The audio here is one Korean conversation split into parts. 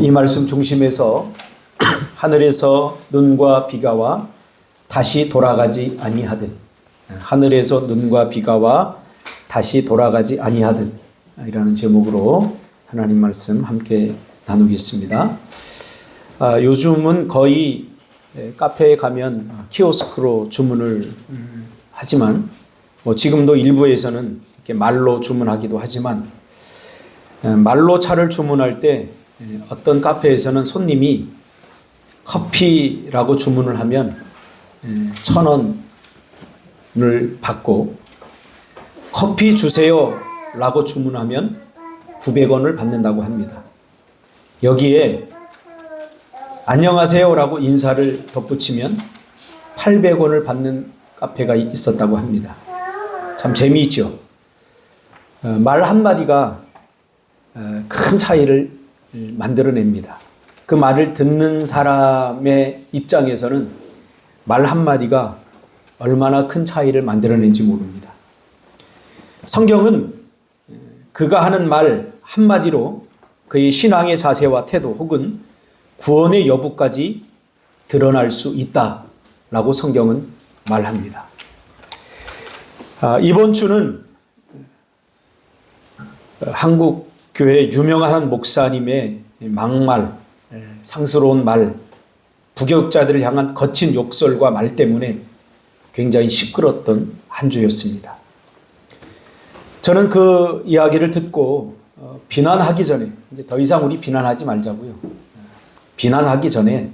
이 말씀 중심에서 하늘에서 눈과 비가 와 다시 돌아가지 아니하듯, 하늘에서 눈과 비가 와 다시 돌아가지 아니하듯 이라는 제목으로 하나님 말씀 함께 나누겠습니다. 요즘은 거의 카페에 가면 키오스크로 주문을 하지만 지금도 일부에서는 이렇게 말로 주문하기도 하지만 말로 차를 주문할 때 어떤 카페에서는 손님이 커피라고 주문을 하면 1,000원을 받고 커피 주세요 라고 주문하면 900원을 받는다고 합니다. 여기에 안녕하세요 라고 인사를 덧붙이면 800원을 받는 카페가 있었다고 합니다. 참 재미있죠. 말 한마디가 큰 차이를 만들어냅니다. 그 말을 듣는 사람의 입장에서는 말 한마디가 얼마나 큰 차이를 만들어낸지 모릅니다. 성경은 그가 하는 말 한마디로 그의 신앙의 자세와 태도 혹은 구원의 여부까지 드러날 수 있다라고 성경은 말합니다. 이번 주는 한국 교회 유명한 한 목사님의 막말, 상스러운 말, 부교육자들을 향한 거친 욕설과 말 때문에 굉장히 시끄러웠던 한 주였습니다. 저는 그 이야기를 듣고 비난하기 전에, 이제 더 이상 우리 비난하지 말자고요. 비난하기 전에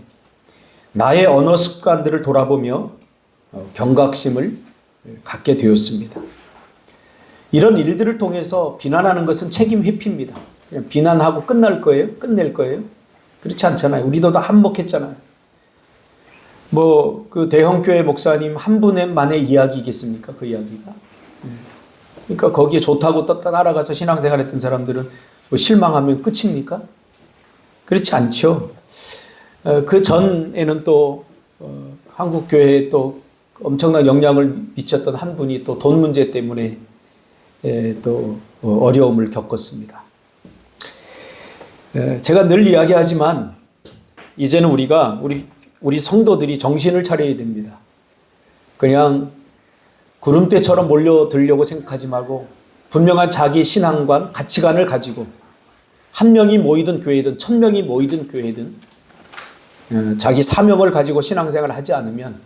나의 언어 습관들을 돌아보며 경각심을 갖게 되었습니다. 이런 일들을 통해서 비난하는 것은 책임 회피입니다. 그냥 비난하고 끝낼 거예요? 그렇지 않잖아요. 우리도 다 한몫했잖아요. 그 대형교회 목사님 한 분만의 이야기겠습니까? 그 이야기가. 그러니까 거기에 좋다고 따라가서 신앙생활 했던 사람들은 실망하면 끝입니까? 그렇지 않죠. 그 전에는 또 한국교회에 또 엄청난 영향을 미쳤던 한 분이 또 돈 문제 때문에 또 어려움을 겪었습니다. 제가 늘 이야기하지만 이제는 우리 성도들이 정신을 차려야 됩니다. 그냥 구름대처럼 몰려들려고 생각하지 말고 분명한 자기 신앙관, 가치관을 가지고 한 명이 모이든 교회든 1,000명이 모이든 교회든 자기 사명을 가지고 신앙생활을 하지 않으면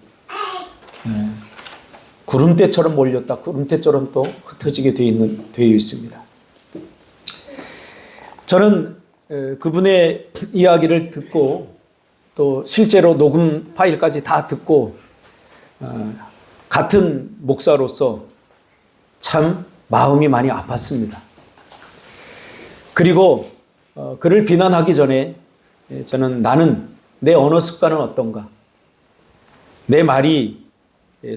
구름대처럼 몰렸다 구름대처럼 또 흩어지게 되어 있습니다. 저는 그분의 이야기를 듣고 또 실제로 녹음 파일까지 다 듣고 같은 목사로서 참 마음이 많이 아팠습니다. 그리고 그를 비난하기 전에 저는 나는 내 언어 습관은 어떤가? 내 말이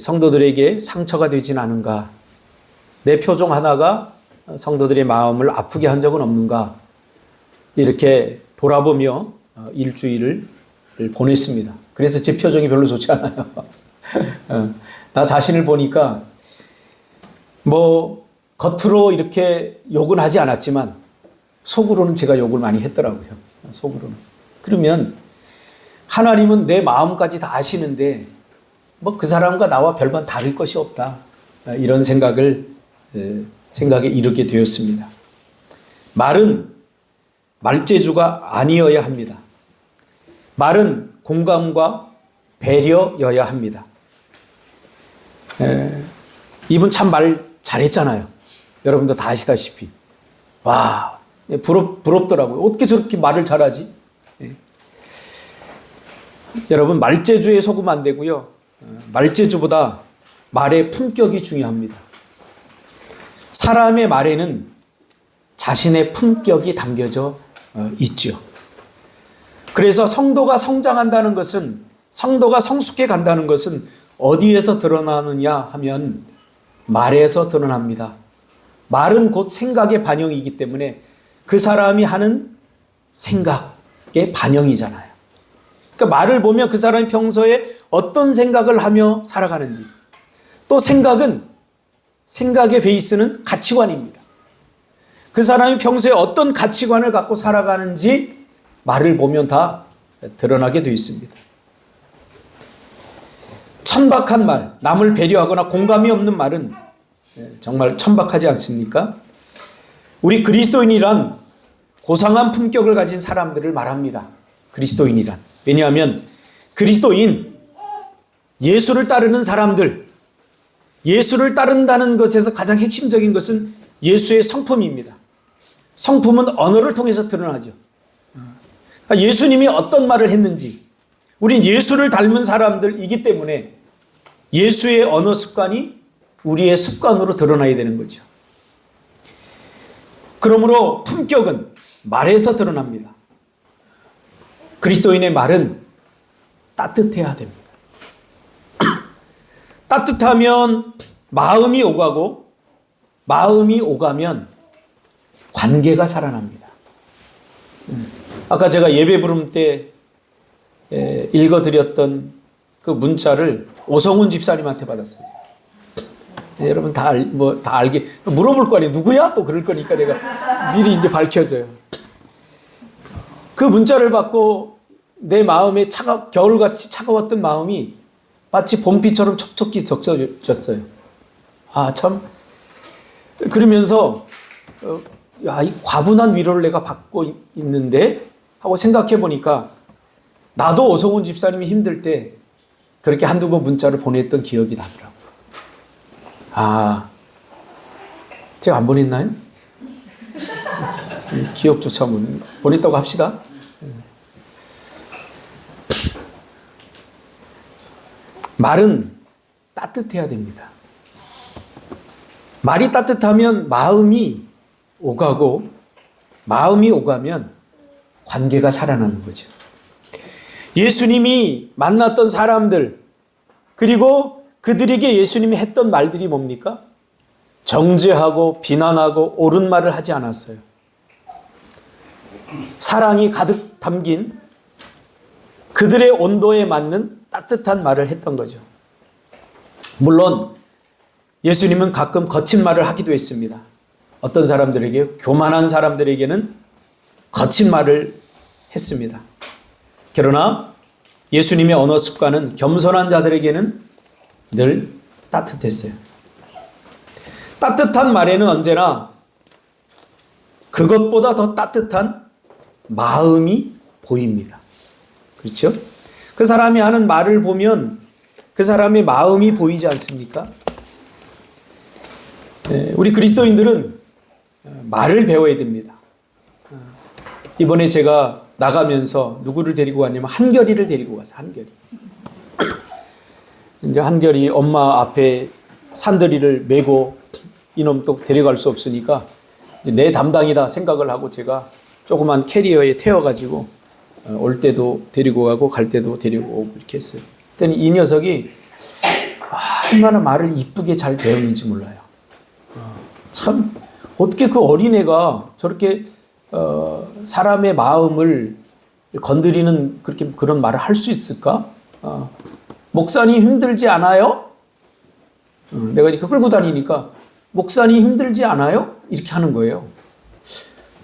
성도들에게 상처가 되진 않은가? 내 표정 하나가 성도들의 마음을 아프게 한 적은 없는가? 이렇게 돌아보며 일주일을 보냈습니다. 그래서 제 표정이 별로 좋지 않아요. 나 자신을 보니까 겉으로 이렇게 욕은 하지 않았지만 속으로는 제가 욕을 많이 했더라고요. 속으로는. 그러면 하나님은 내 마음까지 다 아시는데 그 사람과 나와 별반 다를 것이 없다. 이런 생각에 이르게 되었습니다. 말은 말재주가 아니어야 합니다. 말은 공감과 배려여야 합니다. 이분 참 말 잘했잖아요. 여러분도 다 아시다시피. 와, 부럽더라고요. 어떻게 저렇게 말을 잘하지? 여러분, 말재주에 속으면 안 되고요. 말재주보다 말의 품격이 중요합니다. 사람의 말에는 자신의 품격이 담겨져 있죠. 그래서 성도가 성장한다는 것은, 성도가 성숙해 간다는 것은 어디에서 드러나느냐 하면 말에서 드러납니다. 말은 곧 생각의 반영이기 때문에 그 사람이 하는 생각의 반영이잖아요. 그러니까 말을 보면 그 사람이 평소에 어떤 생각을 하며 살아가는지, 또 생각의 베이스는 가치관입니다. 그 사람이 평소에 어떤 가치관을 갖고 살아가는지 말을 보면 다 드러나게 되어 있습니다. 천박한 말, 남을 배려하거나 공감이 없는 말은 정말 천박하지 않습니까? 우리 그리스도인이란 고상한 품격을 가진 사람들을 말합니다. 그리스도인이란. 왜냐하면 그리스도인, 예수를 따르는 사람들, 예수를 따른다는 것에서 가장 핵심적인 것은 예수의 성품입니다. 성품은 언어를 통해서 드러나죠. 예수님이 어떤 말을 했는지, 우린 예수를 닮은 사람들이기 때문에 예수의 언어 습관이 우리의 습관으로 드러나야 되는 거죠. 그러므로 품격은 말에서 드러납니다. 그리스도인의 말은 따뜻해야 됩니다. 따뜻하면 마음이 오가고, 마음이 오가면 관계가 살아납니다. 아까 제가 예배 부름 때 읽어드렸던 그 문자를 오성훈 집사님한테 받았어요. 여러분 다 알게 물어볼 거 아니에요. 누구야? 또 그럴 거니까 내가 미리 이제 밝혀줘요. 그 문자를 받고 내 마음에 겨울같이 차가웠던 마음이 마치 봄비처럼 촉촉히 적셔졌어요. 아, 참. 그러면서 이 과분한 위로를 내가 받고 있는데 하고 생각해 보니까 나도 오성훈 집사님이 힘들 때 그렇게 한두 번 문자를 보냈던 기억이 나더라고요. 아, 제가 안 보냈나요? 기억조차 보냈다고 합시다. 말은 따뜻해야 됩니다. 말이 따뜻하면 마음이 오가고, 마음이 오가면 관계가 살아나는 거죠. 예수님이 만났던 사람들, 그리고 그들에게 예수님이 했던 말들이 뭡니까? 정죄하고 비난하고 옳은 말을 하지 않았어요. 사랑이 가득 담긴 그들의 온도에 맞는 따뜻한 말을 했던 거죠. 물론 예수님은 가끔 거친 말을 하기도 했습니다. 어떤 사람들에게, 교만한 사람들에게는 거친 말을 했습니다. 그러나 예수님의 언어 습관은 겸손한 자들에게는 늘 따뜻했어요. 따뜻한 말에는 언제나 그것보다 더 따뜻한 마음이 보입니다. 그렇죠? 그 사람이 하는 말을 보면 그 사람의 마음이 보이지 않습니까? 우리 그리스도인들은 말을 배워야 됩니다. 이번에 제가 나가면서 누구를 데리고 갔냐면 한결이를 데리고 가서 한결이. 이제 한결이 엄마 앞에 산더리를 메고 이놈 또 데려갈 수 없으니까 내 담당이다 생각을 하고 제가 조그만 캐리어에 태워가지고 올 때도 데리고 가고 갈 때도 데리고 오고 이렇게 했어요. 그랬더니 이 녀석이 얼마나 말을 이쁘게 잘 배웠는지 몰라요. 참 어떻게 그 어린애가 저렇게 사람의 마음을 건드리는 그런 말을 할 수 있을까? 목사님 힘들지 않아요? 내가 이렇게 끌고 다니니까 목사님 힘들지 않아요? 이렇게 하는 거예요.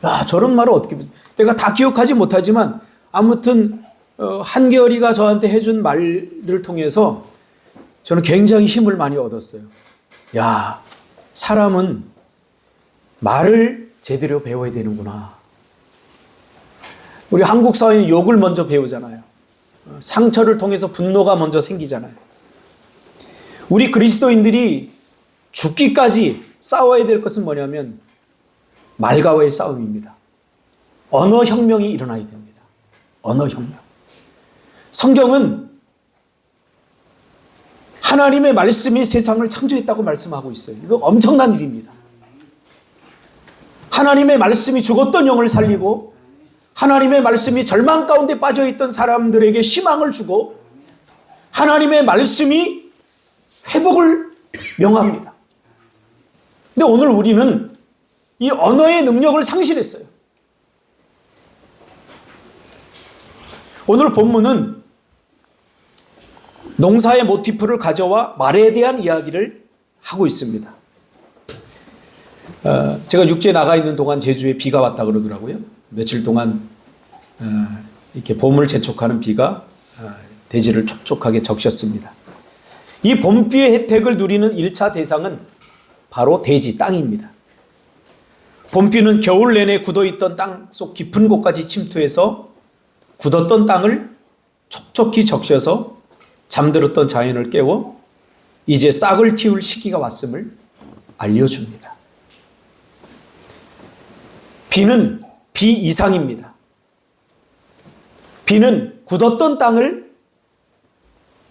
야, 저런 말을 어떻게, 내가 다 기억하지 못하지만 아무튼 한결이가 저한테 해준 말을 통해서 저는 굉장히 힘을 많이 얻었어요. 야, 사람은 말을 제대로 배워야 되는구나. 우리 한국 사회는 욕을 먼저 배우잖아요. 상처를 통해서 분노가 먼저 생기잖아요. 우리 그리스도인들이 죽기까지 싸워야 될 것은 뭐냐면 말과의 싸움입니다. 언어 혁명이 일어나야 됩니다. 언어 혁명. 성경은 하나님의 말씀이 세상을 창조했다고 말씀하고 있어요. 이거 엄청난 일입니다. 하나님의 말씀이 죽었던 영을 살리고 하나님의 말씀이 절망 가운데 빠져있던 사람들에게 희망을 주고 하나님의 말씀이 회복을 명합니다. 근데 오늘 우리는 이 언어의 능력을 상실했어요. 오늘 본문은 농사의 모티프를 가져와 말에 대한 이야기를 하고 있습니다. 제가 육지에 나가 있는 동안 제주에 비가 왔다 그러더라고요. 며칠 동안 이렇게 봄을 재촉하는 비가 대지를 촉촉하게 적셨습니다. 이 봄비의 혜택을 누리는 1차 대상은 바로 대지, 땅입니다. 봄비는 겨울 내내 굳어있던 땅 속 깊은 곳까지 침투해서 굳었던 땅을 촉촉히 적셔서 잠들었던 자연을 깨워 이제 싹을 틔울 시기가 왔음을 알려줍니다. 비는 비 이상입니다. 비는 굳었던 땅을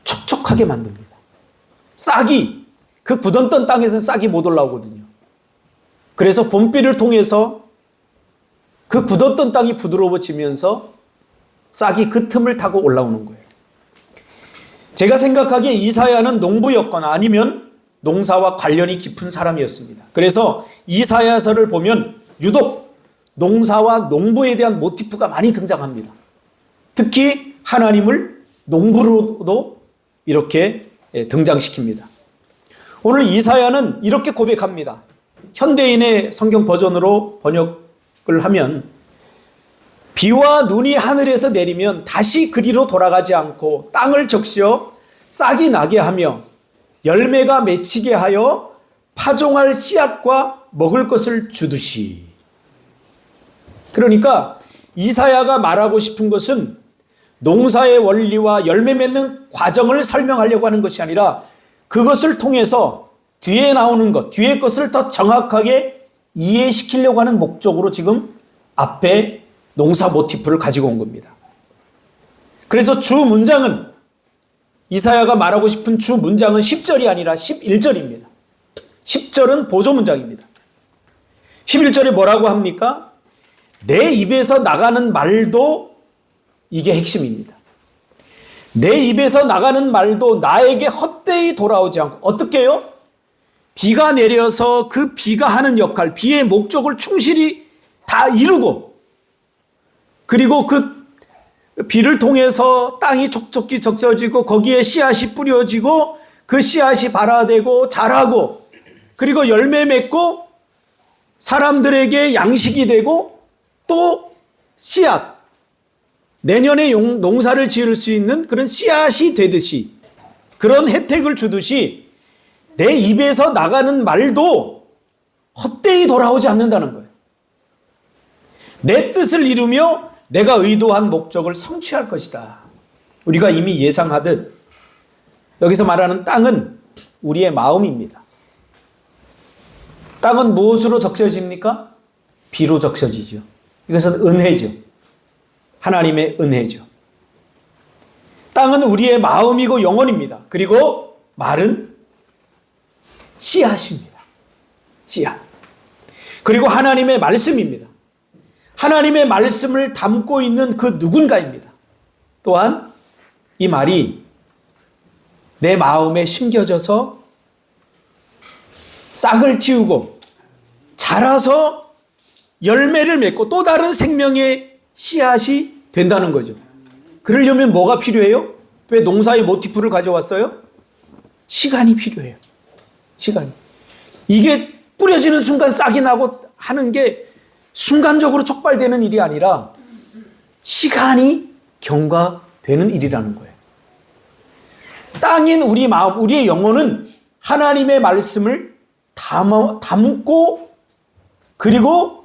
촉촉하게 만듭니다. 싹이, 그 굳었던 땅에서 싹이 못 올라오거든요. 그래서 봄비를 통해서 그 굳었던 땅이 부드러워지면서 싹이 그 틈을 타고 올라오는 거예요. 제가 생각하기에 이사야는 농부였거나 아니면 농사와 관련이 깊은 사람이었습니다. 그래서 이사야서를 보면 유독 농사와 농부에 대한 모티프가 많이 등장합니다. 특히 하나님을 농부로도 이렇게 등장시킵니다. 오늘 이사야는 이렇게 고백합니다. 현대인의 성경 버전으로 번역을 하면 비와 눈이 하늘에서 내리면 다시 그리로 돌아가지 않고 땅을 적셔 싹이 나게 하며 열매가 맺히게 하여 파종할 씨앗과 먹을 것을 주듯이. 그러니까 이사야가 말하고 싶은 것은 농사의 원리와 열매 맺는 과정을 설명하려고 하는 것이 아니라 그것을 통해서 뒤에 나오는 것, 뒤에 것을 더 정확하게 이해시키려고 하는 목적으로 지금 앞에 농사 모티프를 가지고 온 겁니다. 그래서 주 문장은 이사야가 말하고 싶은 주 문장은 10절이 아니라 11절입니다. 10절은 보조 문장입니다. 11절에 뭐라고 합니까? 내 입에서 나가는 말도 이게 핵심입니다. 내 입에서 나가는 말도 나에게 헛되이 돌아오지 않고 어떻게 해요? 비가 내려서 그 비가 하는 역할, 비의 목적을 충실히 다 이루고 그리고 그 비를 통해서 땅이 촉촉히 적셔지고 거기에 씨앗이 뿌려지고 그 씨앗이 발화되고 자라고 그리고 열매 맺고 사람들에게 양식이 되고 또 씨앗, 내년에 농사를 지을 수 있는 그런 씨앗이 되듯이 그런 혜택을 주듯이 내 입에서 나가는 말도 헛되이 돌아오지 않는다는 거예요. 내 뜻을 이루며 내가 의도한 목적을 성취할 것이다. 우리가 이미 예상하듯 여기서 말하는 땅은 우리의 마음입니다. 땅은 무엇으로 적셔집니까? 비로 적셔지죠. 이것은 은혜죠. 하나님의 은혜죠. 땅은 우리의 마음이고 영혼입니다. 그리고 말은 씨앗입니다. 씨앗. 그리고 하나님의 말씀입니다. 하나님의 말씀을 담고 있는 그 누군가입니다. 또한 이 말이 내 마음에 심겨져서 싹을 틔우고 자라서 열매를 맺고 또 다른 생명의 씨앗이 된다는 거죠. 그러려면 뭐가 필요해요? 왜 농사의 모티프를 가져왔어요? 시간이 필요해요. 시간이. 이게 뿌려지는 순간 싹이 나고 하는 게 순간적으로 촉발되는 일이 아니라 시간이 경과되는 일이라는 거예요. 땅인 우리 마음, 우리의 영혼은 하나님의 말씀을 담고 그리고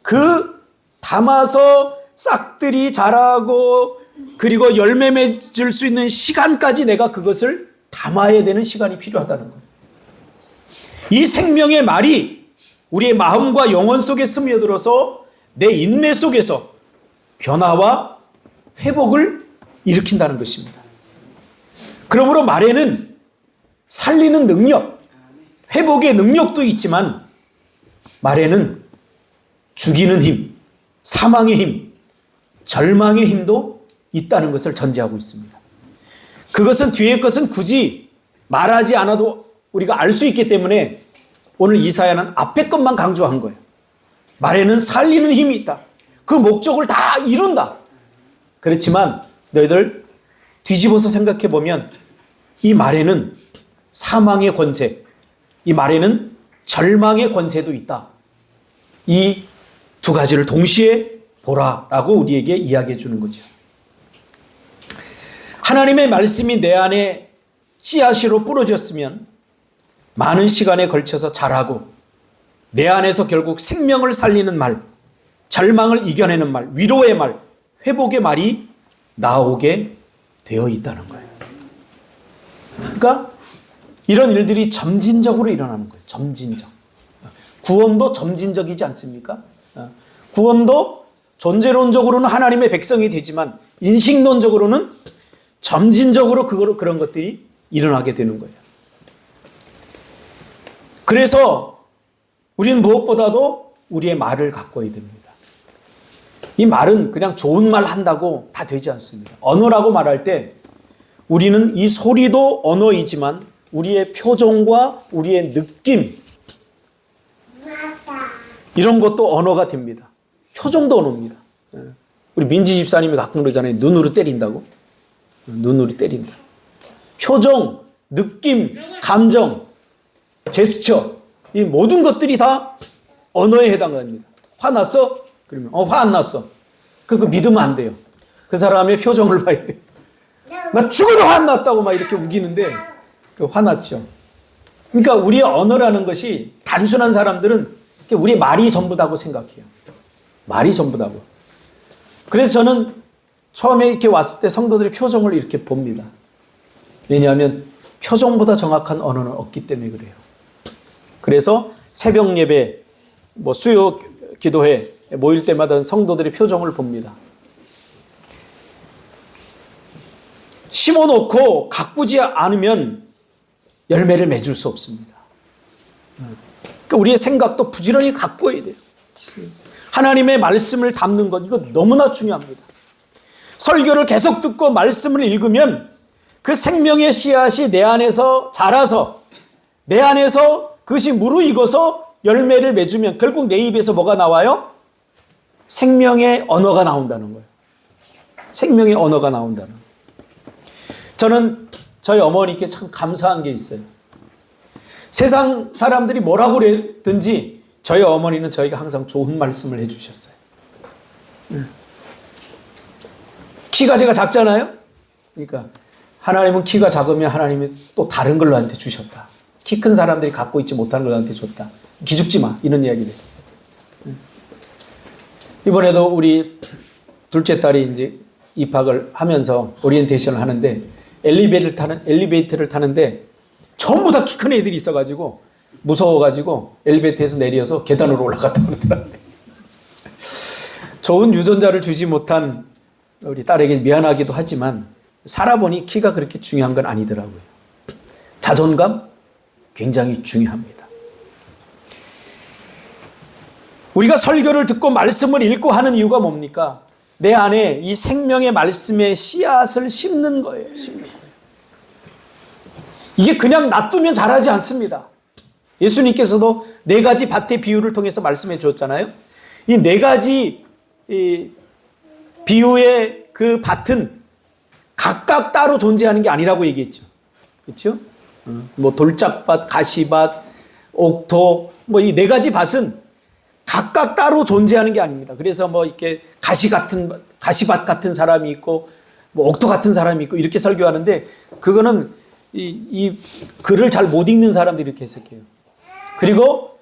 그 담아서 싹들이 자라고 그리고 열매 맺을 수 있는 시간까지 내가 그것을 담아야 되는 시간이 필요하다는 거예요. 이 생명의 말이 우리의 마음과 영혼 속에 스며들어서 내 인내 속에서 변화와 회복을 일으킨다는 것입니다. 그러므로 말에는 살리는 능력, 회복의 능력도 있지만 말에는 죽이는 힘, 사망의 힘, 절망의 힘도 있다는 것을 전제하고 있습니다. 그것은 뒤의 것은 굳이 말하지 않아도 우리가 알 수 있기 때문에 오늘 이사야는 앞에 것만 강조한 거예요. 말에는 살리는 힘이 있다. 그 목적을 다 이룬다. 그렇지만 너희들 뒤집어서 생각해 보면 이 말에는 사망의 권세, 이 말에는 절망의 권세도 있다. 이 두 가지를 동시에 보라라고 우리에게 이야기해 주는 거죠. 하나님의 말씀이 내 안에 씨앗으로 뿌려졌으면 많은 시간에 걸쳐서 자라고 내 안에서 결국 생명을 살리는 말, 절망을 이겨내는 말, 위로의 말, 회복의 말이 나오게 되어 있다는 거예요. 그러니까 이런 일들이 점진적으로 일어나는 거예요. 점진적. 구원도 점진적이지 않습니까? 구원도 존재론적으로는 하나님의 백성이 되지만 인식론적으로는 점진적으로 그런 것들이 일어나게 되는 거예요. 그래서 우리는 무엇보다도 우리의 말을 가꿔야 됩니다. 이 말은 그냥 좋은 말 한다고 다 되지 않습니다. 언어라고 말할 때 우리는 이 소리도 언어이지만 우리의 표정과 우리의 느낌 이런 것도 언어가 됩니다. 표정도 언어입니다. 우리 민지 집사님이 가끔 그러잖아요. 눈으로 때린다고. 눈으로 때린다. 표정, 느낌, 감정, 제스처 이 모든 것들이 다 언어에 해당합니다. 화났어? 그러면 화 안 났어. 그거 믿으면 안 돼요. 그 사람의 표정을 봐야 돼요. 나 죽어도 화 안 났다고 막 이렇게 우기는데 화났죠. 그러니까 우리의 언어라는 것이 단순한 사람들은 우리 말이 전부다고 생각해요. 말이 전부다고. 그래서 저는 처음에 이렇게 왔을 때 성도들의 표정을 이렇게 봅니다. 왜냐하면 표정보다 정확한 언어는 없기 때문에 그래요. 그래서 새벽 예배, 수요 기도회 모일 때마다 성도들의 표정을 봅니다. 심어놓고 가꾸지 않으면 열매를 맺을 수 없습니다. 그러니까 우리의 생각도 부지런히 가꿔야 돼요. 하나님의 말씀을 담는 것, 이거 너무나 중요합니다. 설교를 계속 듣고 말씀을 읽으면 그 생명의 씨앗이 내 안에서 자라서 내 안에서 그것이 무르익어서 열매를 맺으면 결국 내 입에서 뭐가 나와요? 생명의 언어가 나온다는 거예요. 생명의 언어가 나온다는 거예요. 저는 저희 어머니께 참 감사한 게 있어요. 세상 사람들이 뭐라고 그랬든지 저희 어머니는 저희가 항상 좋은 말씀을 해주셨어요. 키가 제가 작잖아요. 그러니까 하나님은 키가 작으면 하나님이 또 다른 걸 나한테 주셨다. 키 큰 사람들이 갖고 있지 못하는 걸 나한테 줬다. 기죽지 마. 이런 이야기를 했어요. 이번에도 우리 둘째 딸이 이제 입학을 하면서 오리엔테이션을 하는데 엘리베이터를 타는데 전부 다 키 큰 애들이 있어가지고 무서워가지고 엘리베이터에서 내려서 계단으로 올라갔다 그러더라고요. 좋은 유전자를 주지 못한 우리 딸에게 미안하기도 하지만 살아보니 키가 그렇게 중요한 건 아니더라고요. 자존감 굉장히 중요합니다. 우리가 설교를 듣고 말씀을 읽고 하는 이유가 뭡니까? 내 안에 이 생명의 말씀의 씨앗을 심는 거예요. 심는 거예요. 이게 그냥 놔두면 자라지 않습니다. 예수님께서도 4가지 밭의 비유를 통해서 말씀해 주었잖아요. 이 4가지 비유의 그 밭은 각각 따로 존재하는 게 아니라고 얘기했죠. 그렇죠? 돌짝밭, 가시밭, 옥토, 이 4가지 밭은 각각 따로 존재하는 게 아닙니다. 그래서 이렇게 가시밭 같은 사람이 있고, 옥토 같은 사람이 있고, 이렇게 설교하는데, 그거는 이 글을 잘 못 읽는 사람들이 이렇게 해석해요. 그리고,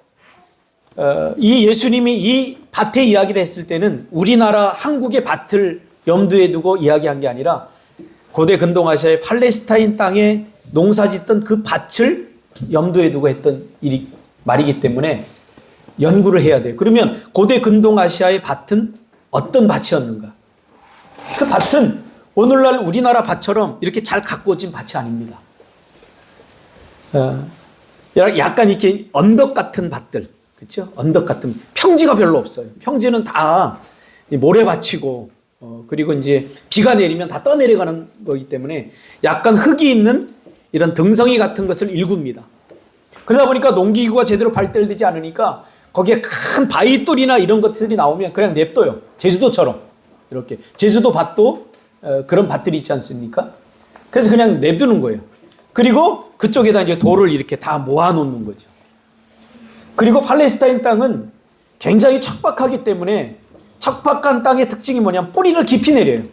이 예수님이 이 밭의 이야기를 했을 때는 우리나라 한국의 밭을 염두에 두고 이야기한 게 아니라 고대 근동아시아의 팔레스타인 땅에 농사 짓던 그 밭을 염두에 두고 했던 말이기 때문에 연구를 해야 돼요. 그러면 고대 근동아시아의 밭은 어떤 밭이었는가? 그 밭은 오늘날 우리나라 밭처럼 이렇게 잘 가꾸어진 밭이 아닙니다. 약간 이렇게 언덕 같은 밭들, 그렇죠? 언덕 같은 평지가 별로 없어요. 평지는 다 모래밭이고 그리고 이제 비가 내리면 다 떠내려가는 거기 때문에 약간 흙이 있는 이런 등성이 같은 것을 일굽니다. 그러다 보니까 농기구가 제대로 발달되지 않으니까 거기에 큰 바위돌이나 이런 것들이 나오면 그냥 냅둬요. 제주도처럼 이렇게 제주도 밭도 그런 밭들이 있지 않습니까? 그래서 그냥 냅두는 거예요. 그리고 그쪽에다 이제 돌을 이렇게 다 모아놓는 거죠. 그리고 팔레스타인 땅은 굉장히 척박하기 때문에 척박한 땅의 특징이 뭐냐면 뿌리를 깊이 내려요.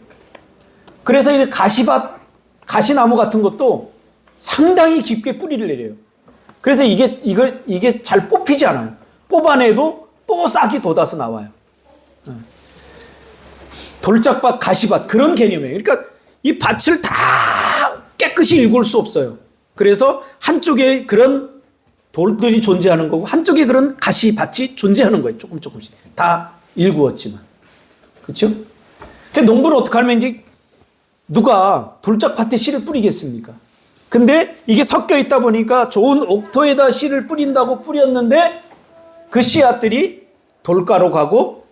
그래서 이 가시밭, 가시나무 같은 것도 상당히 깊게 뿌리를 내려요. 그래서 이게 잘 뽑히지 않아요. 뽑아내도 또 싹이 돋아서 나와요. 돌짝밭, 가시밭 그런 개념이에요. 그러니까 이 밭을 다 깨끗이 일굴 수 없어요. 그래서 한쪽에 그런 돌들이 존재하는 거고 한쪽에 그런 가시밭이 존재하는 거예요. 조금씩 다 일구었지만, 그렇죠? 그 농부는 어떻게 하면 이제 누가 돌짝밭에 씨를 뿌리겠습니까? 근데 이게 섞여 있다 보니까 좋은 옥토에다 씨를 뿌린다고 뿌렸는데 그 씨앗들이 돌가로 가고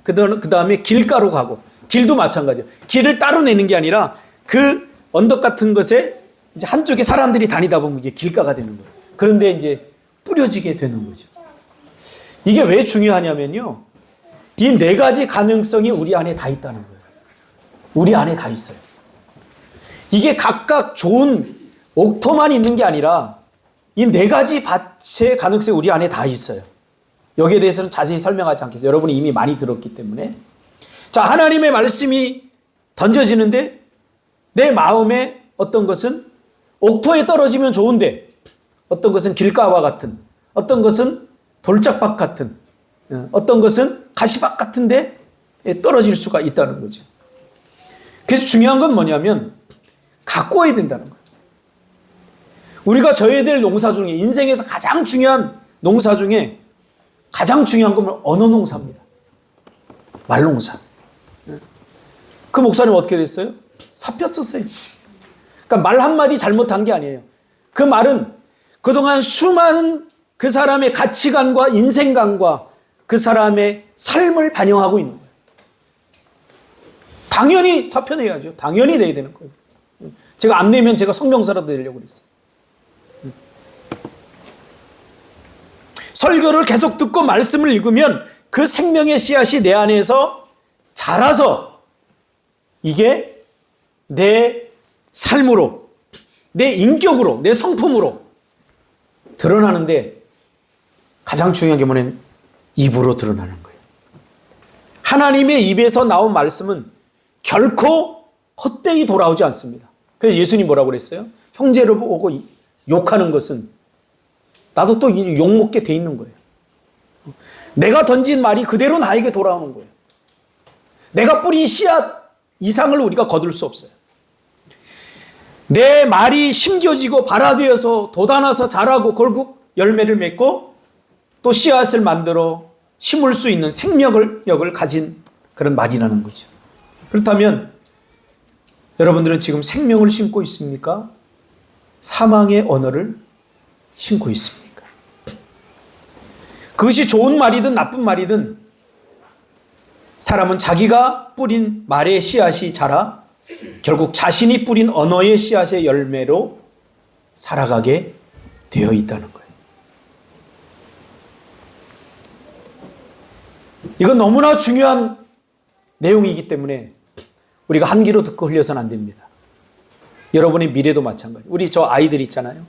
그 다음에 길가로 가고, 길도 마찬가지예요. 길을 따로 내는 게 아니라 그 언덕 같은 것에 이제 한쪽에 사람들이 다니다 보면 이게 길가가 되는 거예요. 그런데 이제 뿌려지게 되는 거죠. 이게 왜 중요하냐면요, 이 네 가지 가능성이 우리 안에 다 있다는 거예요. 우리 안에 다 있어요. 이게 각각 좋은 옥토만 있는 게 아니라 이 네 가지 밭의 가능성이 우리 안에 다 있어요. 여기에 대해서는 자세히 설명하지 않겠어요. 여러분이 이미 많이 들었기 때문에. 자, 하나님의 말씀이 던져지는데 내 마음에 어떤 것은 옥토에 떨어지면 좋은데 어떤 것은 길가와 같은, 어떤 것은 돌짝밭 같은, 어떤 것은 가시밭 같은데 떨어질 수가 있다는 거죠. 그래서 중요한 건 뭐냐면 가꿔야 된다는 거예요. 우리가 져야 될 농사 중에, 인생에서 가장 중요한 농사 중에 가장 중요한 건 언어 농사입니다. 말 농사. 그 목사님 어떻게 됐어요? 잡혔었어요. 그러니까 말 한마디 잘못한 게 아니에요. 그 말은 그동안 수많은 그 사람의 가치관과 인생관과 그 사람의 삶을 반영하고 있는 거예요. 당연히 사표내야죠. 당연히 내야 되는 거예요. 제가 안 내면 제가 성명서라도 내려고 그랬어요. 설교를 계속 듣고 말씀을 읽으면 그 생명의 씨앗이 내 안에서 자라서 이게 내 삶으로, 내 인격으로, 내 성품으로 드러나는데 가장 중요한 게 뭐냐면 입으로 드러나는 거예요. 하나님의 입에서 나온 말씀은 결코 헛되이 돌아오지 않습니다. 그래서 예수님 뭐라고 그랬어요? 형제를 보고 욕하는 것은 나도 또 욕먹게 돼 있는 거예요. 내가 던진 말이 그대로 나에게 돌아오는 거예요. 내가 뿌린 씨앗 이상을 우리가 거둘 수 없어요. 내 말이 심겨지고 발화되어서 돋아나서 자라고 결국 열매를 맺고 또 씨앗을 만들어 심을 수 있는 생명력을 가진 그런 말이라는 거죠. 그렇다면 여러분들은 지금 생명을 심고 있습니까? 사망의 언어를 심고 있습니까? 그것이 좋은 말이든 나쁜 말이든 사람은 자기가 뿌린 말의 씨앗이 자라 결국 자신이 뿌린 언어의 씨앗의 열매로 살아가게 되어 있다는 거예요. 이건 너무나 중요한 내용이기 때문에 우리가 한 귀로 듣고 흘려서는 안 됩니다. 여러분의 미래도 마찬가지. 우리 저 아이들 있잖아요.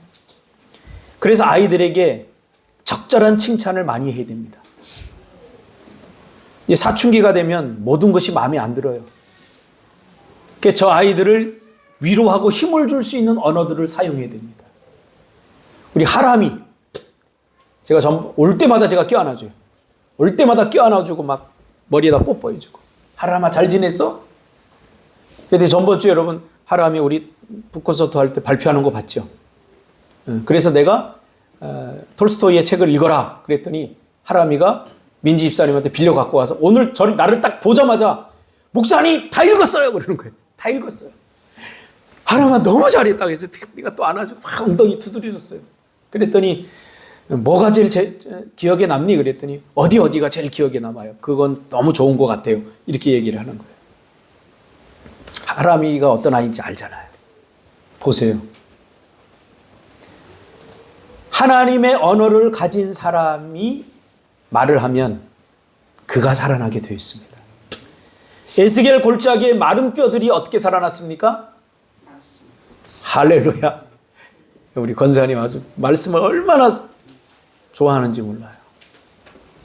그래서 아이들에게 적절한 칭찬을 많이 해야 됩니다. 사춘기가 되면 모든 것이 마음에 안 들어요. 그래서 저 아이들을 위로하고 힘을 줄 수 있는 언어들을 사용해야 됩니다. 우리 하람이, 제가 올 때마다 제가 껴안아줘요. 올 때마다 껴안아주고 막 머리에다 뽀뽀해주고. 하람아 잘 지냈어? 근데 전번 주에 여러분 하람이 우리 북콘서트 할 때 발표하는 거 봤죠? 그래서 내가 톨스토이의 책을 읽어라 그랬더니 하람이가 민지 집사님한테 빌려 갖고 와서 오늘 나를 딱 보자마자 목사님 다 읽었어요 그러는 거예요. 다 읽었어요. 하람아 너무 잘했다 그래서 네가 또 안아주고 막 엉덩이 두드려줬어요. 그랬더니 뭐가 제일 기억에 남니? 그랬더니 어디가 제일 기억에 남아요. 그건 너무 좋은 것 같아요. 이렇게 얘기를 하는 거예요. 하람이가 어떤 아이인지 알잖아요. 보세요. 하나님의 언어를 가진 사람이 말을 하면 그가 살아나게 되어 있습니다. 에스겔 골짜기의 마른 뼈들이 어떻게 살아났습니까? 할렐루야. 우리 권사님 아주 말씀을 얼마나 좋아하는지 몰라요.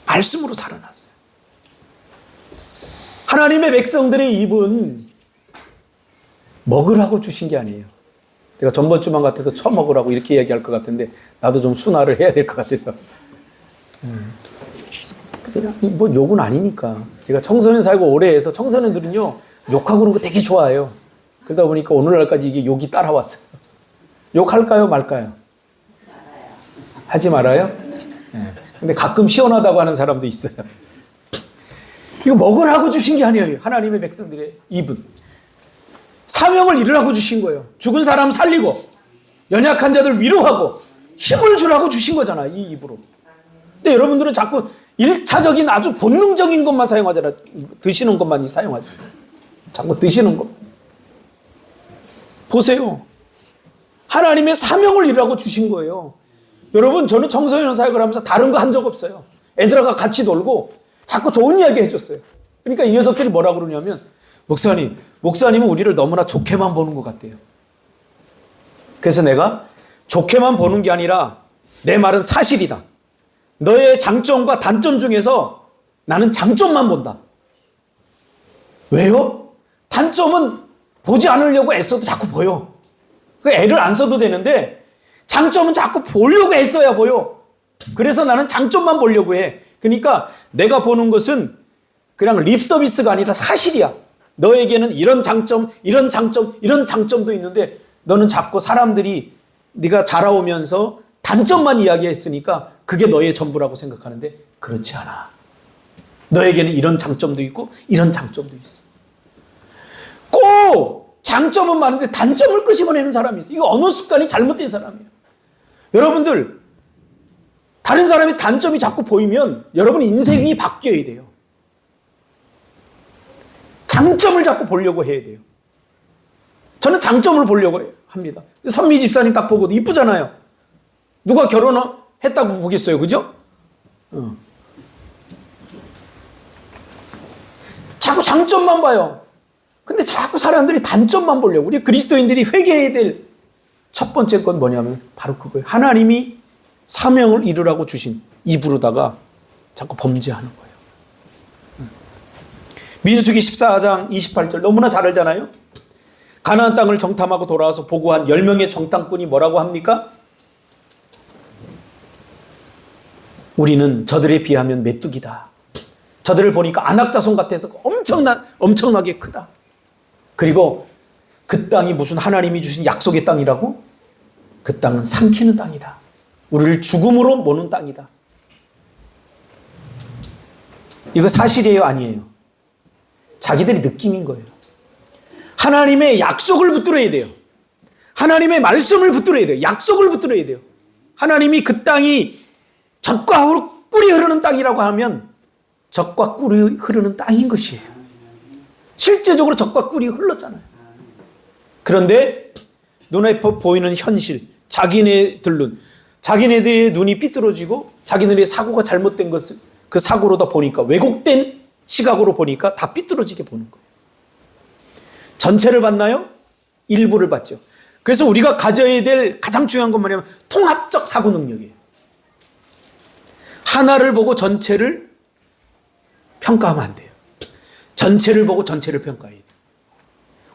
말씀으로 살아났어요. 하나님의 백성들의 입은 먹으라고 주신 게 아니에요. 내가 전번 주만 같아도 처먹으라고 이렇게 얘기할 것 같은데 나도 좀 순화를 해야 될 것 같아서. 뭐 욕은 아니니까. 제가 청소년 살고 오래 해서 청소년들은요 욕하고 그런 거 되게 좋아해요. 그러다 보니까 오늘날까지 이게 욕이 따라왔어요. 욕할까요 말까요? 하지 말아요? 네. 근데 가끔 시원하다고 하는 사람도 있어요. 이거 먹으라고 주신 게 아니에요. 하나님의 백성들의 입은 사명을 이루라고 주신 거예요. 죽은 사람 살리고 연약한 자들 위로하고 힘을 주라고 주신 거잖아, 이 입으로. 근데 여러분들은 자꾸 1차적인 아주 본능적인 것만 사용하잖아. 드시는 것만 사용하잖아. 자꾸 드시는 것. 보세요. 하나님의 사명을 이루라고 주신 거예요. 여러분, 저는 청소년 사역을 하면서 다른 거 한 적 없어요. 애들하고 같이 놀고 자꾸 좋은 이야기 해줬어요. 그러니까 이 녀석들이 뭐라 그러냐면, 목사님은 우리를 너무나 좋게만 보는 것 같대요. 그래서 내가 좋게만 보는 게 아니라 내 말은 사실이다. 너의 장점과 단점 중에서 나는 장점만 본다. 왜요? 단점은 보지 않으려고 애써도 자꾸 보여. 그 애를 안 써도 되는데 장점은 자꾸 보려고 애써야 보여. 그래서 나는 장점만 보려고 해. 그러니까 내가 보는 것은 그냥 립 서비스가 아니라 사실이야. 너에게는 이런 장점, 이런 장점, 이런 장점도 있는데 너는 자꾸 사람들이 네가 자라오면서 단점만 이야기했으니까 그게 너의 전부라고 생각하는데 그렇지 않아. 너에게는 이런 장점도 있고 이런 장점도 있어. 꼭 장점은 많은데 단점을 끄집어내는 사람이 있어. 이거 어느 습관이 잘못된 사람이에요. 여러분들, 다른 사람의 단점이 자꾸 보이면 여러분 인생이 바뀌어야 돼요. 장점을 자꾸 보려고 해야 돼요. 저는 장점을 보려고 합니다. 선미 집사님 딱 보고도 이쁘잖아요. 누가 결혼했다고 보겠어요, 그죠? 자꾸 장점만 봐요. 근데 자꾸 사람들이 단점만 보려고. 우리 그리스도인들이 회개해야 될 첫 번째 건 뭐냐면 바로 그거예요. 하나님이 사명을 이루라고 주신 입으로다가 자꾸 범죄하는 거예요. 민수기 14장 28절 너무나 잘 알잖아요. 가나안 땅을 정탐하고 돌아와서 보고한 10명의 정탐꾼이 뭐라고 합니까? 우리는 저들에 비하면 메뚜기다. 저들을 보니까 안악자손 같아서 엄청나게 크다. 그리고 그 땅이 무슨 하나님이 주신 약속의 땅이라고? 그 땅은 삼키는 땅이다. 우리를 죽음으로 모는 땅이다. 이거 사실이에요, 아니에요? 자기들이 느낌인 거예요. 하나님의 약속을 붙들어야 돼요. 하나님의 말씀을 붙들어야 돼요. 약속을 붙들어야 돼요. 하나님이 그 땅이 젖과 꿀이 흐르는 땅이라고 하면 젖과 꿀이 흐르는 땅인 것이에요. 실제적으로 젖과 꿀이 흘렀잖아요. 그런데 눈에 보이는 현실, 자기네들의 눈이 삐뚤어지고 자기네들의 사고가 잘못된 것을 그 사고로다 보니까, 왜곡된 시각으로 보니까 다 삐뚤어지게 보는 거예요. 전체를 봤나요? 일부를 봤죠. 그래서 우리가 가져야 될 가장 중요한 건 뭐냐면 통합적 사고 능력이에요. 하나를 보고 전체를 평가하면 안 돼요. 전체를 보고 전체를 평가해야 돼요.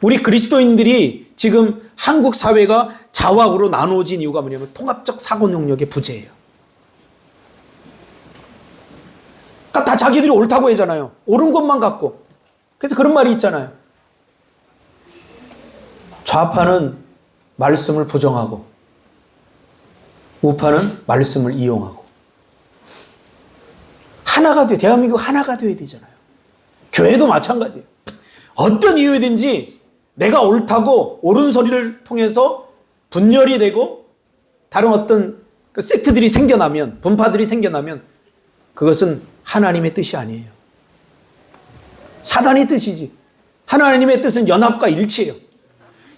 우리 그리스도인들이 지금 한국 사회가 좌우로 나누어진 이유가 뭐냐면 통합적 사고 능력의 부재예요. 그러니까 다 자기들이 옳다고 하잖아요. 옳은 것만 갖고. 그래서 그런 말이 있잖아요. 좌파는 말씀을 부정하고 우파는 말씀을 이용하고. 하나가 돼. 대한민국 하나가 돼야 되잖아요. 교회도 마찬가지예요. 어떤 이유든지 내가 옳다고 옳은 소리를 통해서 분열이 되고 다른 어떤 그 섹트들이 생겨나면, 분파들이 생겨나면 그것은 하나님의 뜻이 아니에요. 사단의 뜻이지. 하나님의 뜻은 연합과 일치예요.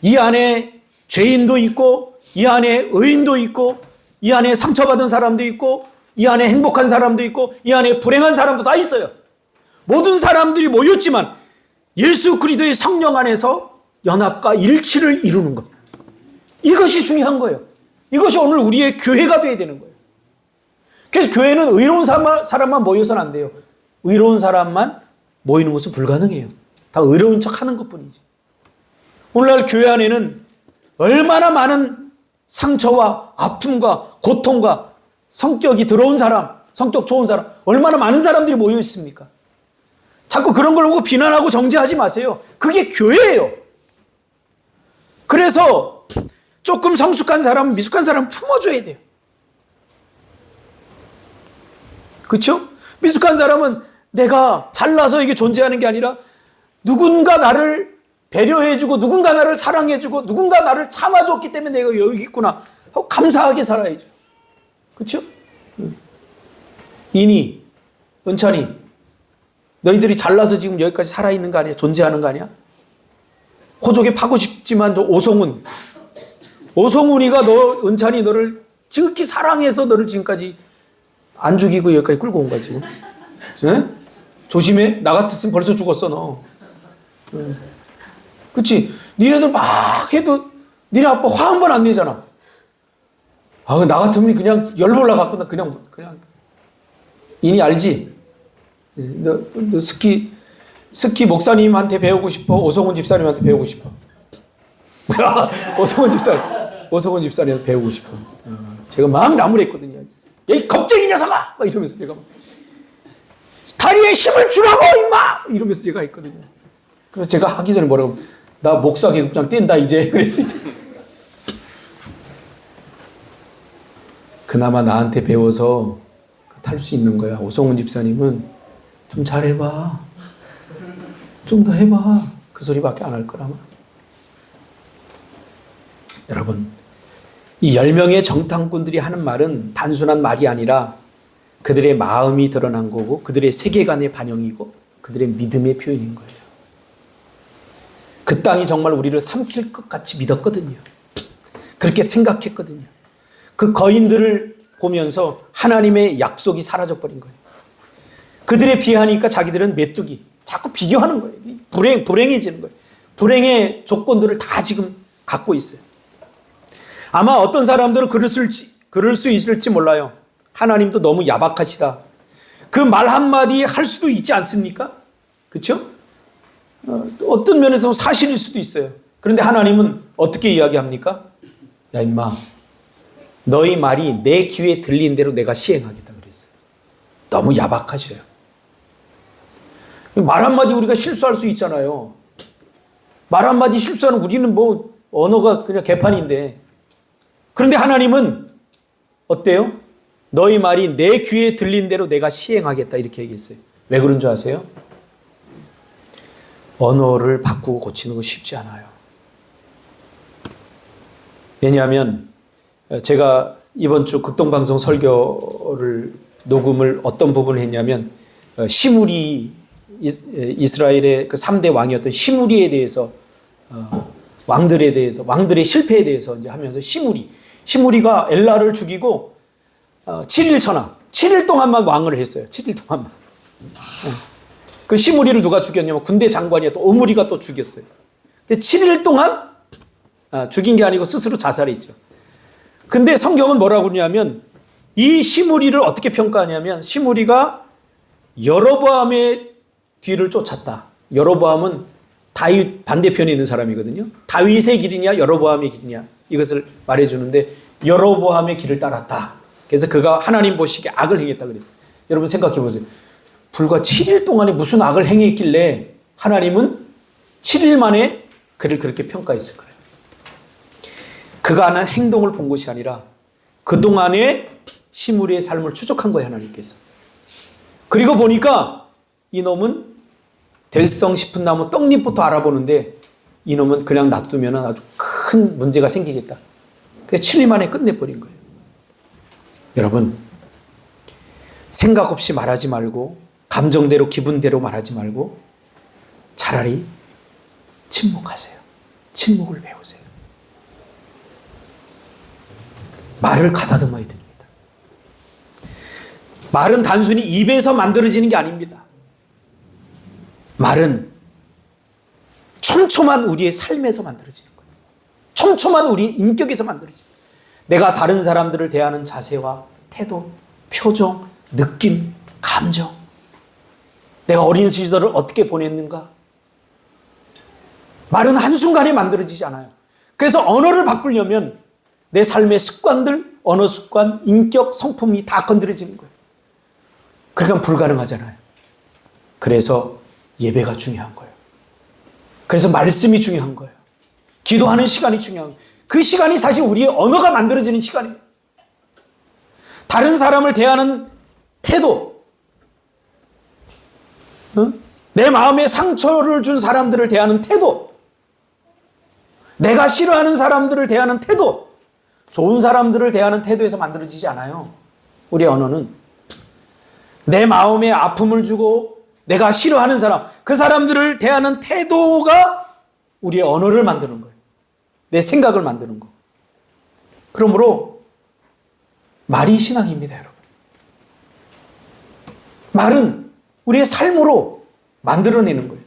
이 안에 죄인도 있고, 이 안에 의인도 있고, 이 안에 상처받은 사람도 있고, 이 안에 행복한 사람도 있고, 이 안에 불행한 사람도 다 있어요. 모든 사람들이 모였지만 예수 그리스도의 성령 안에서 연합과 일치를 이루는 것. 이것이 중요한 거예요. 이것이 오늘 우리의 교회가 되어야 되는 거예요. 그래서 교회는 의로운 사람만 모여서는 안 돼요. 의로운 사람만 모이는 것은 불가능해요. 다 어려운 척 하는 것 뿐이지. 오늘날 교회 안에는 얼마나 많은 상처와 아픔과 고통과 성격이 더러운 사람, 성격 좋은 사람, 얼마나 많은 사람들이 모여 있습니까? 자꾸 그런 걸 보고 비난하고 정죄하지 마세요. 그게 교회예요. 그래서 조금 성숙한 사람, 미숙한 사람 품어줘야 돼요. 그렇죠? 미숙한 사람은 내가 잘나서 이게 존재하는 게 아니라 누군가 나를 배려해주고 누군가 나를 사랑해주고 누군가 나를 참아줬기 때문에 내가 여기 있구나 하고 감사하게 살아야죠. 그렇죠? 이니, 은찬이, 너희들이 잘나서 지금 여기까지 살아있는 거 아니야? 존재하는 거 아니야? 호족에 파고 싶지만 오성훈이가 너, 은찬이 너를 지극히 사랑해서 너를 지금까지 안 죽이고 여기까지 끌고 온 거야, 지금. 네? 조심해. 나 같았으면 벌써 죽었어, 너. 그치? 니네들 막 해도 니네 아빠 화 한 번 안 내잖아. 아, 나 같으면 그냥 열올라갖고 나 그냥. 이니 알지? 너 스키 목사님한테 배우고 싶어? 오성훈 집사님한테 배우고 싶어? 오성훈 집사님한테 배우고 싶어. 제가 막 나무랬거든요. 이 겁쟁이 녀석아! 막 이러면서 제가 다리에 힘을 주라고 임마! 이러면서 제가 했거든요. 그래서 제가 하기 전에 뭐라고, 나 목사 계급장 뗀다 이제. 그래서 이제 그나마 나한테 배워서 탈 수 있는 거야. 오성훈 집사님은 좀 잘해봐. 좀 더 해봐. 그 소리밖에 안 할 거라마. 여러분, 이 10명의 정탐꾼들이 하는 말은 단순한 말이 아니라 그들의 마음이 드러난 거고 그들의 세계관의 반영이고 그들의 믿음의 표현인 거예요. 그 땅이 정말 우리를 삼킬 것 같이 믿었거든요. 그렇게 생각했거든요. 그 거인들을 보면서 하나님의 약속이 사라져버린 거예요. 그들에 비하니까 자기들은 메뚜기. 자꾸 비교하는 거예요. 불행해지는 거예요. 불행의 조건들을 다 지금 갖고 있어요. 아마 어떤 사람들은 그럴 수 있을지 몰라요. 하나님도 너무 야박하시다. 그 말 한마디 할 수도 있지 않습니까? 그렇죠? 어떤 면에서 사실일 수도 있어요. 그런데 하나님은 어떻게 이야기합니까? 야 임마, 너희 말이 내 귀에 들린 대로 내가 시행하겠다 그랬어요. 너무 야박하셔요. 말 한마디 우리가 실수할 수 있잖아요. 말 한마디 실수하는 우리는 뭐 언어가 그냥 개판인데. 그런데 하나님은 어때요? 너희 말이 내 귀에 들린 대로 내가 시행하겠다 이렇게 얘기했어요. 왜 그런 줄 아세요? 언어를 바꾸고 고치는 거 쉽지 않아요. 왜냐하면 제가 이번 주 극동방송 설교를 녹음을 어떤 부분을 했냐면 시므리, 이스라엘의 그 3대 왕이었던 시므리에 대해서 왕들에 대해서 왕들의 실패에 대해서 이제 하면서 시므리가 엘라를 죽이고 7일 천하 7일 동안만 왕을 했어요. 7일 동안만. 그 시므리를 누가 죽였냐면 군대 장관이었던 오므리가 또 죽였어요. 7일 동안 죽인 게 아니고 스스로 자살했죠. 근데 성경은 뭐라고 그러냐면 이 시므리를 어떻게 평가하냐면 시므리가 여로보암의 뒤를 쫓았다. 여로보암은 다윗 반대편에 있는 사람이거든요. 다윗의 길이냐 여로보암의 길이냐 이것을 말해주는데 여로보암의 길을 따랐다. 그래서 그가 하나님 보시기에 악을 행했다 그랬어요. 여러분 생각해 보세요. 불과 7일 동안에 무슨 악을 행했길래 하나님은 7일 만에 그를 그렇게 평가했을 거예요. 그가 하는 행동을 본 것이 아니라 그동안의 시므리의 삶을 추적한 거예요. 하나님께서. 그리고 보니까 이놈은 될성 싶은 나무 떡잎부터 알아보는데 이놈은 그냥 놔두면 아주 큰 문제가 생기겠다. 그래서 7일 만에 끝내버린 거예요. 여러분, 생각 없이 말하지 말고 감정대로 기분대로 말하지 말고 차라리 침묵하세요. 침묵을 배우세요. 말을 가다듬어야 됩니다. 말은 단순히 입에서 만들어지는 게 아닙니다. 말은 촘촘한 우리의 삶에서 만들어지는 거예요. 촘촘한 우리의 인격에서 만들어집니다. 내가 다른 사람들을 대하는 자세와 태도, 표정, 느낌, 감정. 내가 어린 시절을 어떻게 보냈는가? 말은 한순간에 만들어지지 않아요. 그래서 언어를 바꾸려면 내 삶의 습관들, 언어 습관, 인격, 성품이 다 건드려지는 거예요. 그러니까 불가능하잖아요. 그래서 예배가 중요한 거예요. 그래서 말씀이 중요한 거예요. 기도하는 시간이 중요한 거예요. 그 시간이 사실 우리의 언어가 만들어지는 시간이에요. 다른 사람을 대하는 태도, 내 마음에 상처를 준 사람들을 대하는 태도, 내가 싫어하는 사람들을 대하는 태도, 좋은 사람들을 대하는 태도에서 만들어지지 않아요. 우리의 언어는 내 마음에 아픔을 주고 내가 싫어하는 사람, 그 사람들을 대하는 태도가 우리의 언어를 만드는 거예요. 내 생각을 만드는 거. 그러므로 말이 신앙입니다, 여러분. 말은 우리의 삶으로 만들어내는 거예요.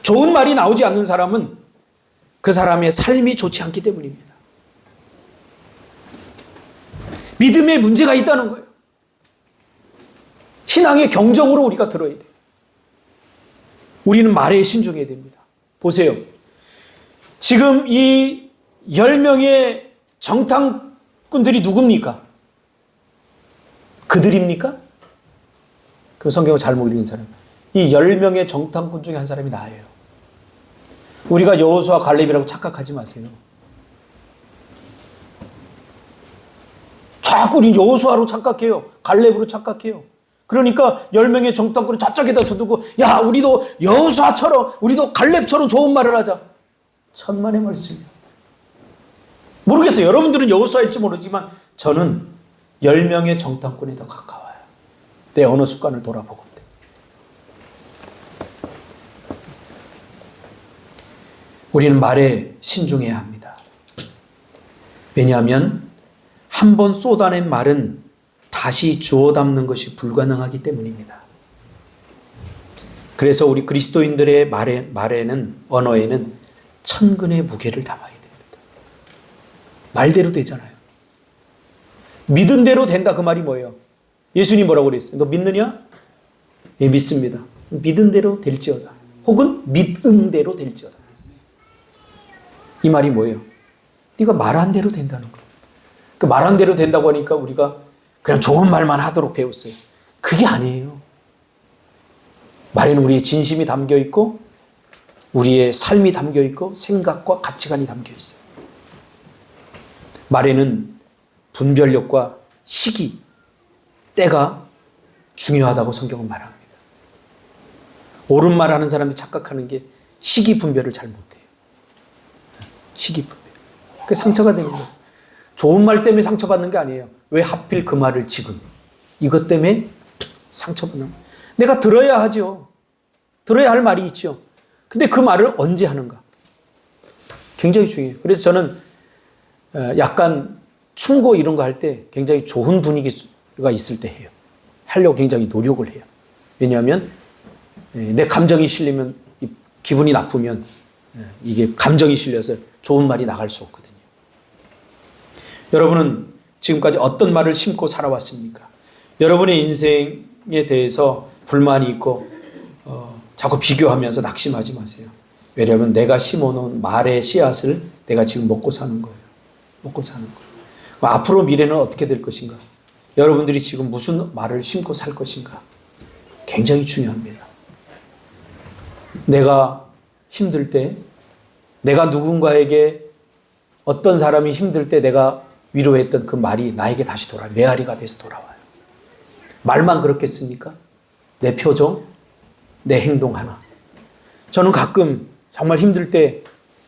좋은 말이 나오지 않는 사람은 그 사람의 삶이 좋지 않기 때문입니다. 믿음에 문제가 있다는 거예요. 신앙의 경적으로 우리가 들어야 돼요. 우리는 말에 신중해야 됩니다. 보세요. 지금 이 10명의 정탐꾼들이 누굽니까? 그들입니까? 그 성경을 잘못 읽은 사람. 이 10명의 정탐꾼 중에 한 사람이 나예요. 우리가 여호수아 갈렙이라고 착각하지 마세요. 자꾸 우리 여호수아로 착각해요. 갈렙으로 착각해요. 그러니까 10명의 정탐꾼을 저쪽에다 두고 야 우리도 여호수아처럼 우리도 갈렙처럼 좋은 말을 하자. 천만의 말씀이에요. 모르겠어요. 여러분들은 여호수아일지 모르지만 저는 10명의 정탐꾼에 더 가까워요. 내 언어 습관을 돌아보건대. 우리는 말에 신중해야 합니다. 왜냐하면 한 번 쏟아낸 말은 다시 주워 담는 것이 불가능하기 때문입니다. 그래서 우리 그리스도인들의 말에는, 언어에는 천근의 무게를 담아야 됩니다. 말대로 되잖아요. 믿은 대로 된다 그 말이 뭐예요? 예수님 뭐라고 그랬어요? 너 믿느냐? 예, 믿습니다. 믿은 대로 될지어다. 혹은 믿음대로 될지어다. 이 말이 뭐예요? 네가 말한 대로 된다는 거예요. 그 말한 대로 된다고 하니까 우리가 그냥 좋은 말만 하도록 배웠어요. 그게 아니에요. 말에는 우리의 진심이 담겨 있고 우리의 삶이 담겨 있고 생각과 가치관이 담겨 있어요. 말에는 분별력과 시기, 때가 중요하다고 성경은 말합니다. 옳은 말 하는 사람이 착각하는 게 시기 분별을 잘 못해요. 시기 분별. 그게 상처가 되는 거예요. 좋은 말 때문에 상처받는 게 아니에요. 왜 하필 그 말을 지금? 이것 때문에 상처받는 거예요. 내가 들어야 하죠. 들어야 할 말이 있죠. 근데 그 말을 언제 하는가? 굉장히 중요해요. 그래서 저는 약간 충고 이런 거 할 때 굉장히 좋은 분위기가 있을 때 해요. 하려고 굉장히 노력을 해요. 왜냐하면 내 감정이 실리면, 기분이 나쁘면 이게 감정이 실려서 좋은 말이 나갈 수 없거든요. 여러분은 지금까지 어떤 말을 심고 살아왔습니까? 여러분의 인생에 대해서 불만이 있고 자꾸 비교하면서 낙심하지 마세요. 왜냐하면 내가 심어놓은 말의 씨앗을 내가 지금 먹고 사는 거예요. 먹고 사는 거예요. 앞으로 미래는 어떻게 될 것인가? 여러분들이 지금 무슨 말을 심고 살 것인가? 굉장히 중요합니다. 내가 힘들 때, 내가 누군가에게 어떤 사람이 힘들 때 내가 위로했던 그 말이 나에게 다시 돌아와요. 메아리가 돼서 돌아와요. 말만 그렇겠습니까? 내 표정, 내 행동 하나. 저는 가끔 정말 힘들 때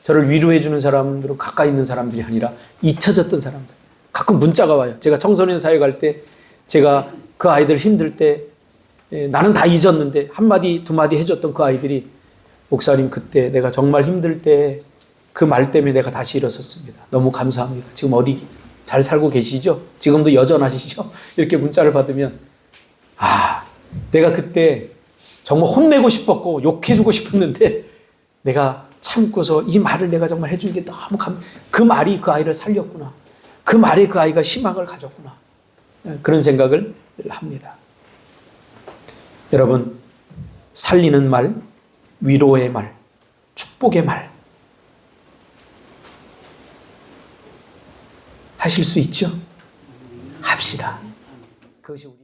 저를 위로해 주는 사람들은 가까이 있는 사람들이 아니라 잊혀졌던 사람들. 가끔 문자가 와요. 제가 청소년 사회 갈 때 제가 그 아이들 힘들 때 나는 다 잊었는데 한마디 두마디 해줬던 그 아이들이 목사님 그때 내가 정말 힘들 때 그 말 때문에 내가 다시 일어섰습니다. 너무 감사합니다. 지금 어디 잘 살고 계시죠? 지금도 여전하시죠? 이렇게 문자를 받으면 내가 그때 정말 혼내고 싶었고 욕해주고 싶었는데 내가 참고서 이 말을 내가 정말 해준 게 너무 그 말이 그 아이를 살렸구나. 그 말에 그 아이가 희망을 가졌구나. 그런 생각을 합니다. 여러분, 살리는 말, 위로의 말, 축복의 말 하실 수 있죠? 합시다. 그것이 우리